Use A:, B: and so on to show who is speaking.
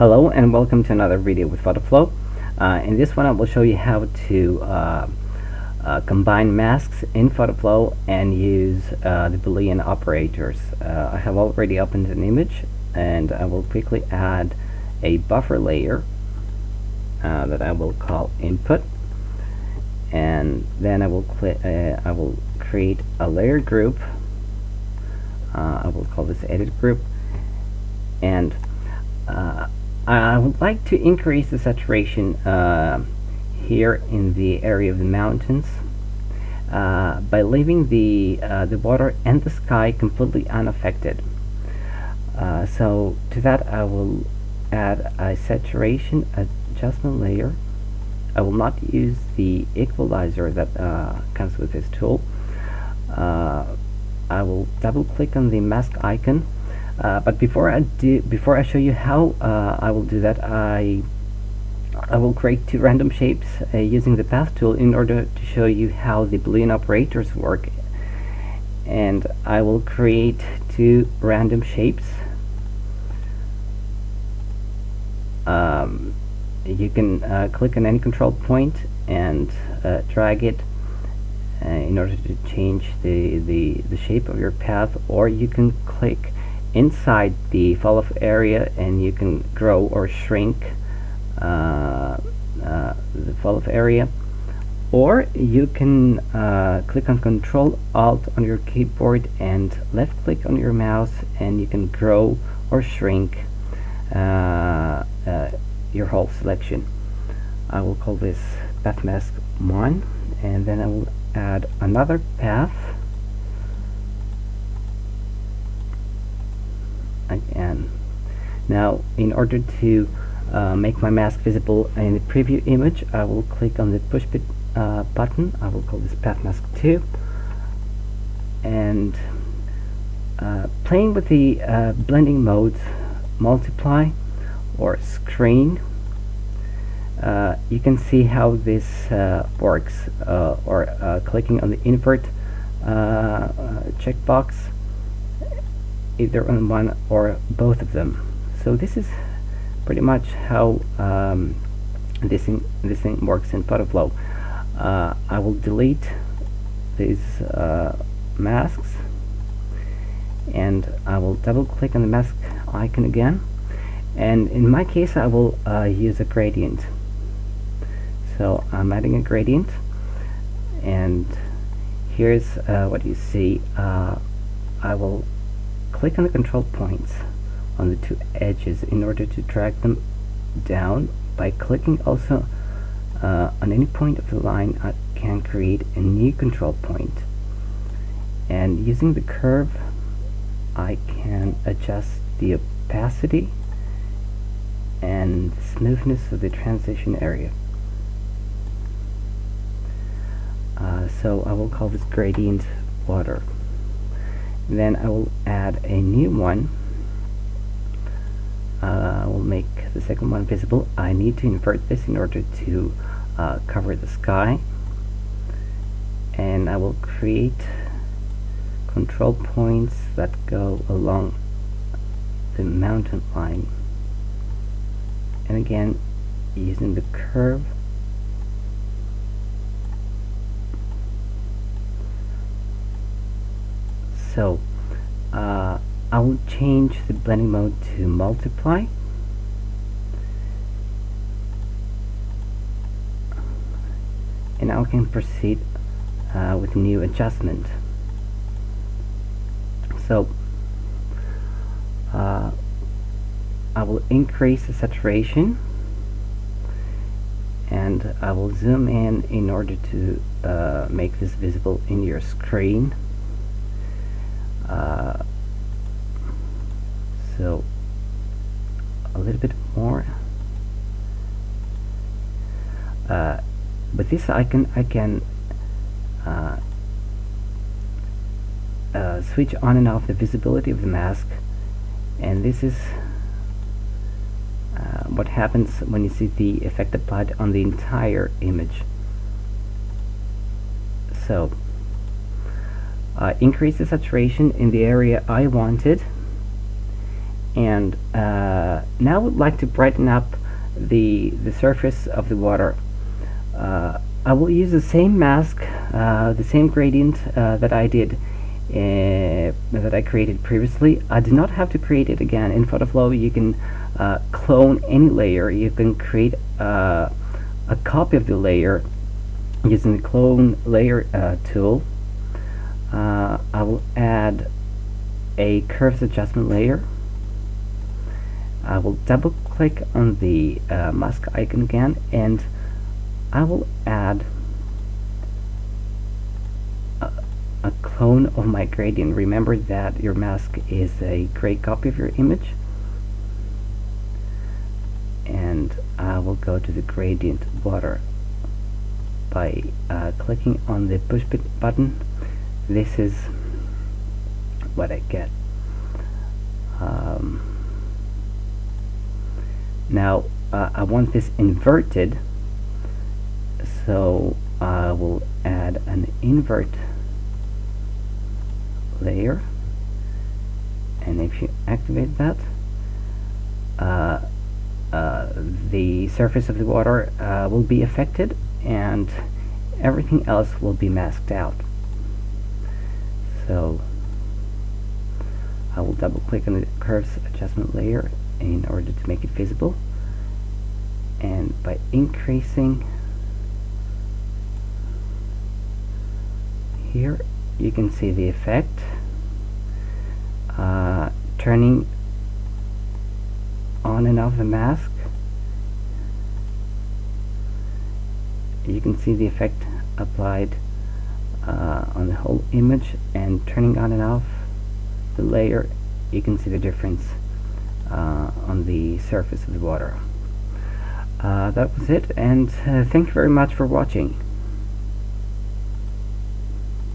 A: Hello and welcome to another video with PhotoFlow. In this one I will show you how to combine masks in PhotoFlow and use the boolean operators. I have already opened an image and I will quickly add a buffer layer that I will call input, and then I will create a layer group. I will call this edit group, and I would like to increase the saturation here in the area of the mountains by leaving the water and the sky completely unaffected. So to that I will add a saturation adjustment layer. I will not use the equalizer that comes with this tool. I will double click on the mask icon. But before I show you how I will do that, I will create two random shapes using the path tool in order to show you how the boolean operators work. And I will create two random shapes. You can click on any control point and drag it in order to change the shape of your path, or you can click inside the fall-off area and you can grow or shrink the fall-off area, or you can click on Control Alt on your keyboard and left click on your mouse and you can grow or shrink your whole selection. I will call this path mask 1, and then I will add another path again. Now, in order to make my mask visible in the preview image, I will click on the push button. I will call this path mask 2, and playing with the blending modes, multiply or screen, you can see how this works, or clicking on the invert checkbox, either on one or both of them. So this is pretty much how this thing works in PhotoFlow. I will delete these masks, and I will double click on the mask icon again, and in my case I will use a gradient. So I'm adding a gradient, and here's what you see. I will click on the control points on the two edges in order to drag them down. By clicking also on any point of the line, I can create a new control point, and using the curve I can adjust the opacity and smoothness of the transition area. So I will call this gradient water. Then I will add a new one. I will make the second one visible. I need to invert this in order to cover the sky, and I will create control points that go along the mountain line, and again using the curve so I will change the blending mode to multiply, and now I can proceed with new adjustment. So I will increase the saturation, and I will zoom in order to make this visible in your screen. So a little bit more. With this icon I can switch on and off the visibility of the mask, and this is what happens when you see the effect applied on the entire image. So increase the saturation in the area I wanted, And now I would like to brighten up the surface of the water. I will use the same mask, the same gradient that I did that I created previously. I do not have to create it again. In PhotoFlow you can clone any layer. You can create a copy of the layer using the clone layer tool. I will add a curves adjustment layer. I will double click on the mask icon again, and I will add a clone of my gradient. Remember that your mask is a gray copy of your image, and I will go to the gradient water by clicking on the push button. This is what I get. Now I want this inverted, so I will add an invert layer, and if you activate that, the surface of the water will be affected and everything else will be masked out. So I will double click on the curves adjustment layer in order to make it visible, and by increasing here you can see the effect. Turning on and off the mask, you can see the effect applied on the whole image, and turning on and off the layer, you can see the difference on the surface of the water. That was it, and thank you very much for watching.